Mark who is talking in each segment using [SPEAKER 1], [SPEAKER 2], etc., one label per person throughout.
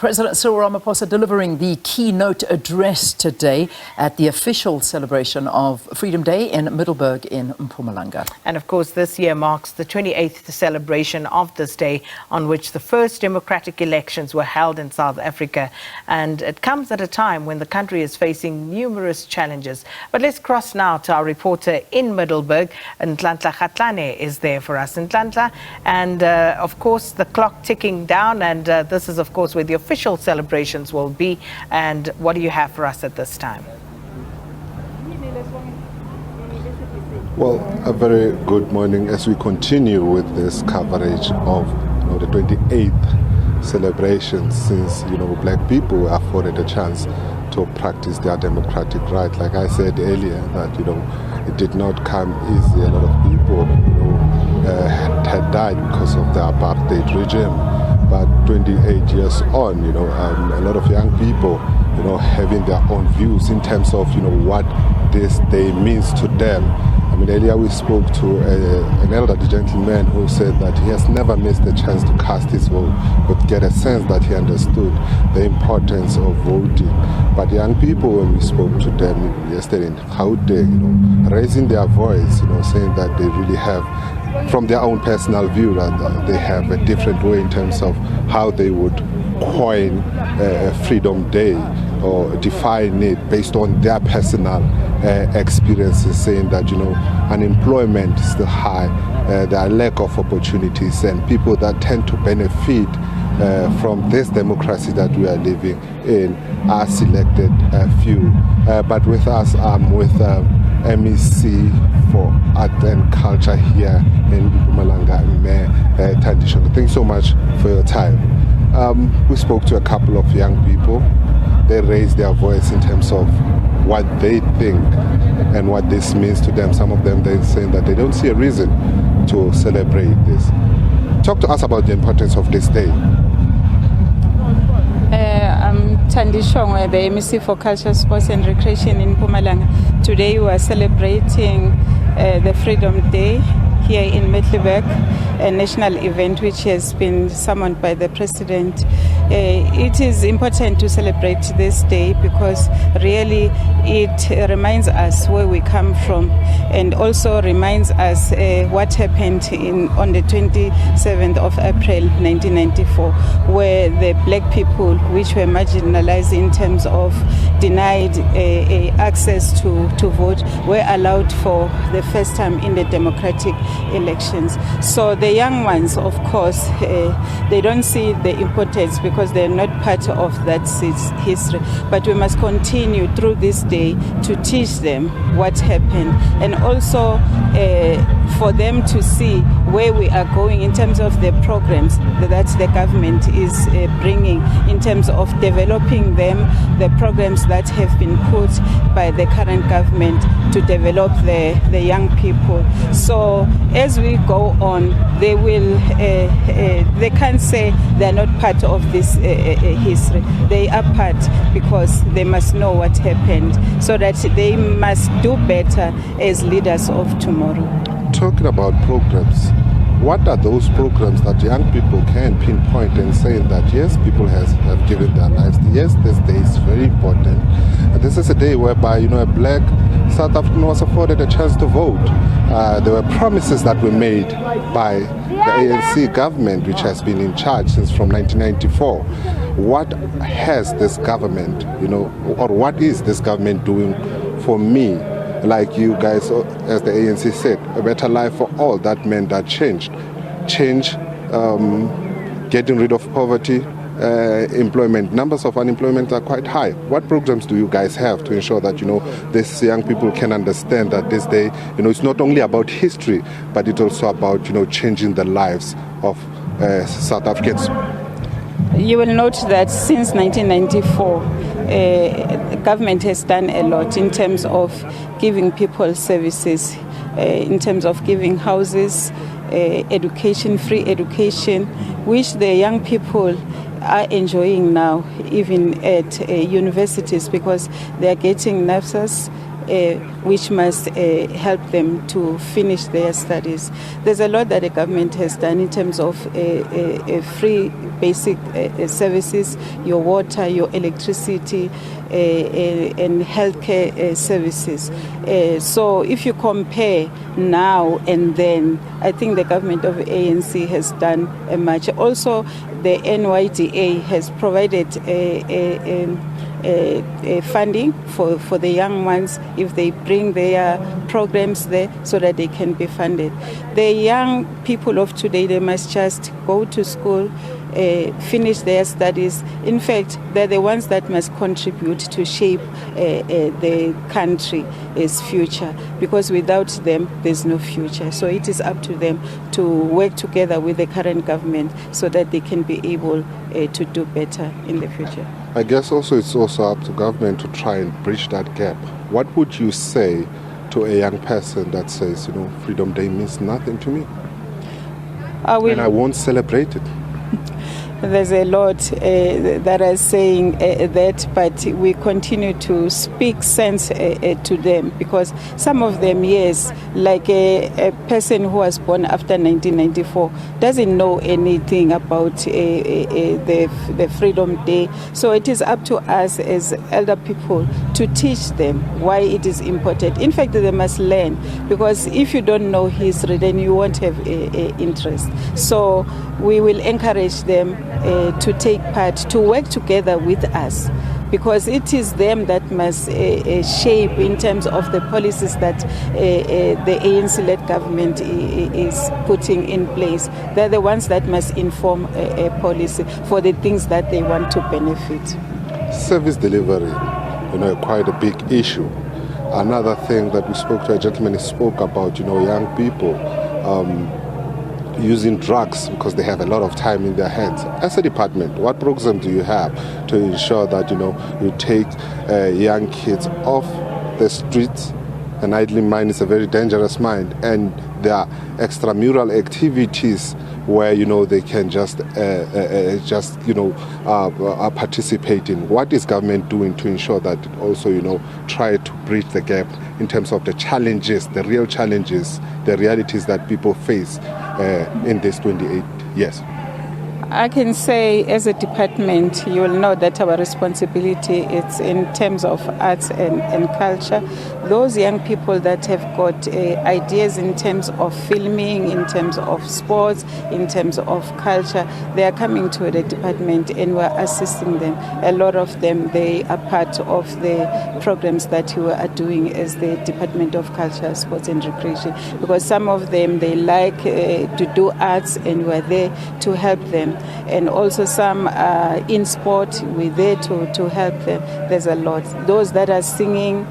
[SPEAKER 1] President Cyril Ramaphosa delivering the keynote address today at the official celebration of Freedom Day in Middelburg in Mpumalanga.
[SPEAKER 2] And of course, this year marks the 28th celebration of this day on which the first democratic elections were held in South Africa. And it comes at a time when the country is facing numerous challenges. But let's cross now to our reporter in Middelburg. Ntlantla Kgatlhane is there for us. Ntlantla, and of course, the clock ticking down. And this is, of course, where the official celebrations will be. And what do you have for us at this time?
[SPEAKER 3] Well, a very good morning as we continue with this coverage of the 28th celebration since black people were afforded a chance to practice their democratic right. Like I said earlier, that it did not come easy. A lot of people had died because of the apartheid regime. But 28 years on, a lot of young people, having their own views in terms of, what this day means to them. I mean, earlier we spoke to an elderly gentleman who said that he has never missed the chance to cast his vote, but get a sense that he understood the importance of voting. But young people, when we spoke to them yesterday in Gauteng, raising their voice, saying that they really have, from their own personal view, that they have a different way in terms of how they would coin Freedom Day or define it based on their personal experiences, saying that unemployment is still high, there are lack of opportunities, and people that tend to benefit from this democracy that we are living in are selected few. But with us, I'm with MEC for Art and Culture here in Mpumalanga, Thandi Shongwe. Thanks so much for your time. We spoke to a couple of young people. They raised their voice in terms of what they think and what this means to them. Some of them, they're saying that they don't see a reason to celebrate this. Talk to us about the importance of this day.
[SPEAKER 4] I'm Thandi Shongwe, the MEC for Culture, Sports and Recreation in Mpumalanga. Today we are celebrating the Freedom Day here in Middelburg, a national event which has been summoned by the President. It is important to celebrate this day because really it reminds us where we come from and also reminds us what happened on the 27th of April 1994, where the black people which were marginalized in terms of denied access to vote were allowed for the first time in the democratic elections. So the young ones, of course, they don't see the importance because they're not part of that history. But we must continue through this day to teach them what happened and also for them to see where we are going in terms of the programs that the government is bringing in terms of developing them, the programs that have been put by the current government to develop the young people. So as we go on, they will, they can't say they're not part of this history. They are part because they must know what happened so that they must do better as leaders of tomorrow.
[SPEAKER 3] Talking about programs, what are those programs that young people can pinpoint and say that yes, people have given their lives? Yes, this day is very important. And this is a day whereby a black South African was afforded a chance to vote. There were promises that were made by the ANC government, which has been in charge since from 1994. What has this government, or what is this government doing for me? Like you guys, as the ANC said, a better life for all. That meant that change, getting rid of poverty, employment. Numbers of unemployment are quite high. What programs do you guys have to ensure that these young people can understand that this day, it's not only about history, but it's also about changing the lives of South Africans?
[SPEAKER 4] You will note that since 1994, government has done a lot in terms of giving people services, in terms of giving houses, education, free education, which the young people are enjoying now, even at universities, because they are getting nurses, which must help them to finish their studies. There's a lot that the government has done in terms of free basic services, your water, your electricity, and healthcare services. So if you compare now and then, I think the government of ANC has done much. Also, the NYDA has provided funding for the young ones if they bring their programs there so that they can be funded. The young people of today, they must just go to school, finish their studies. In fact, they're the ones that must contribute to shape the country's future, because without them, there's no future. So it is up to them to work together with the current government so that they can be able to do better in the future.
[SPEAKER 3] I guess also it's also up to government to try and bridge that gap. What would you say to a young person that says, Freedom Day means nothing to me, and I won't celebrate it?
[SPEAKER 4] There's a lot that are saying that, but we continue to speak sense to them, because some of them, yes, like a person who was born after 1994 doesn't know anything about the Freedom Day. So it is up to us as elder people to teach them why it is important. In fact, they must learn, because if you don't know history, then you won't have interest. So we will encourage them to take part, to work together with us, because it is them that must shape in terms of the policies that the ANC-led government is putting in place. They're the ones that must inform a policy for the things that they want to benefit.
[SPEAKER 3] Service delivery, quite a big issue. Another thing that we spoke to, a gentleman spoke about, young people using drugs because they have a lot of time in their hands. As a department, what program do you have to ensure that you take young kids off the streets? An idling mind is a very dangerous mind, and there are extramural activities where they can just participate in. What is government doing to ensure that it also try to bridge the gap in terms of the challenges, the real challenges, the realities that people face in this 28 years?
[SPEAKER 4] I can say as a department, you will know that our responsibility is in terms of arts and culture. Those young people that have got ideas in terms of filming, in terms of sports, in terms of culture, they are coming to the department and we're assisting them. A lot of them, they are part of the programs that we are doing as the Department of Culture, Sports and Recreation, because some of them, they like to do arts and we're there to help them. And also some in sport, we're there to help them. There's a lot. Those that are singing,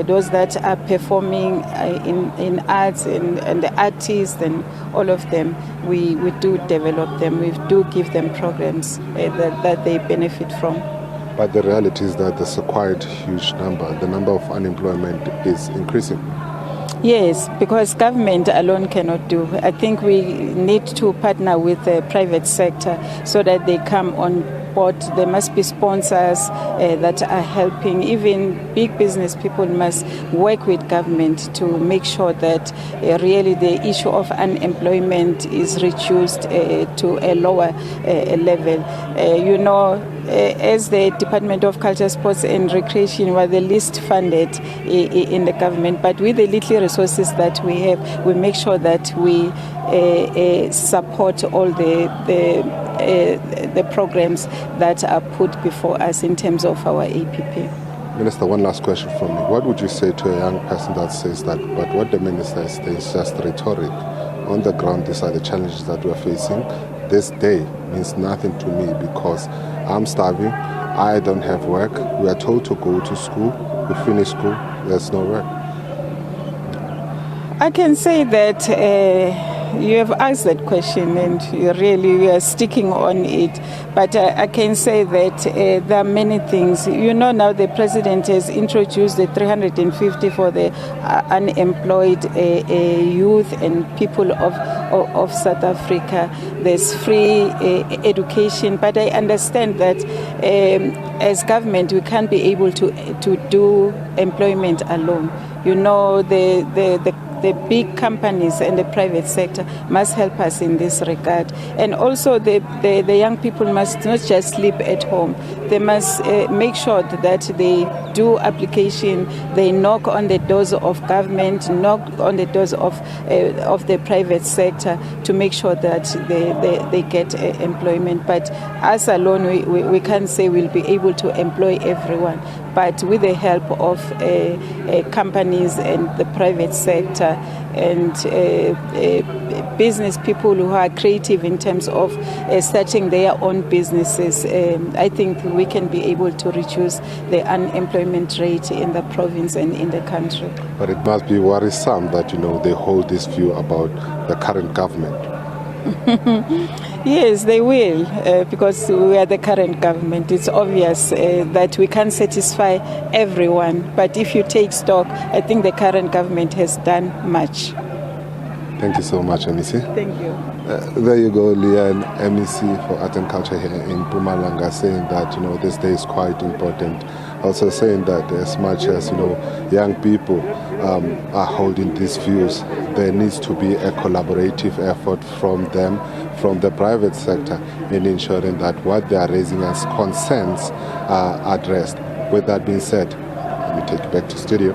[SPEAKER 4] those that are performing in arts and the artists and all of them, we do develop them. We do give them programs that they benefit from.
[SPEAKER 3] But the reality is that there's a quite huge number. The number of unemployment is increasing.
[SPEAKER 4] Yes, because government alone cannot do. I think we need to partner with the private sector so that they come on board. There must be sponsors that are helping. Even big business people must work with government to make sure that really the issue of unemployment is reduced to a lower level. As the Department of Culture, Sports and Recreation, we're the least funded in the government, but with the little resources that we have, we make sure that we support all the programs that are put before us in terms of our APP.
[SPEAKER 3] Minister, one last question from me. What would you say to a young person that says that, but what the minister is saying is just rhetoric? On the ground, these are the challenges that we're facing. This day means nothing to me because I'm starving, I don't have work, we are told to go to school, we finish school, there's no work.
[SPEAKER 4] I can say that you have asked that question and you really are sticking on it. But I can say that there are many things. You know, now the president has introduced the 350 for the unemployed youth and people of South Africa. There's free education. But I understand that as government, we can't be able to do employment alone. You know, the big companies and the private sector must help us in this regard. And also the young people must not just sleep at home. They must make sure that they do application, they knock on the doors of government, knock on the doors of the private sector to make sure that they get employment. But us alone, we can't say we'll be able to employ everyone. But with the help of companies and the private sector and business people who are creative in terms of starting their own businesses, I think we can be able to reduce the unemployment rate in the province and in the country.
[SPEAKER 3] But it must be worrisome that, you know, they hold this view about the current government.
[SPEAKER 4] Yes, they will, because we are the current government. It's obvious that we can't satisfy everyone. But if you take stock, I think the current government has done much.
[SPEAKER 3] Thank you so much, MEC.
[SPEAKER 4] Thank you.
[SPEAKER 3] There you go, Leanne, MEC for Art and Culture here in Mpumalanga, saying that, you know, this day is quite important. Also saying that as much as, you know, young people are holding these views, there needs to be a collaborative effort from them, from the private sector, in ensuring that what they are raising as concerns are addressed. With that being said, let me take you back to studio.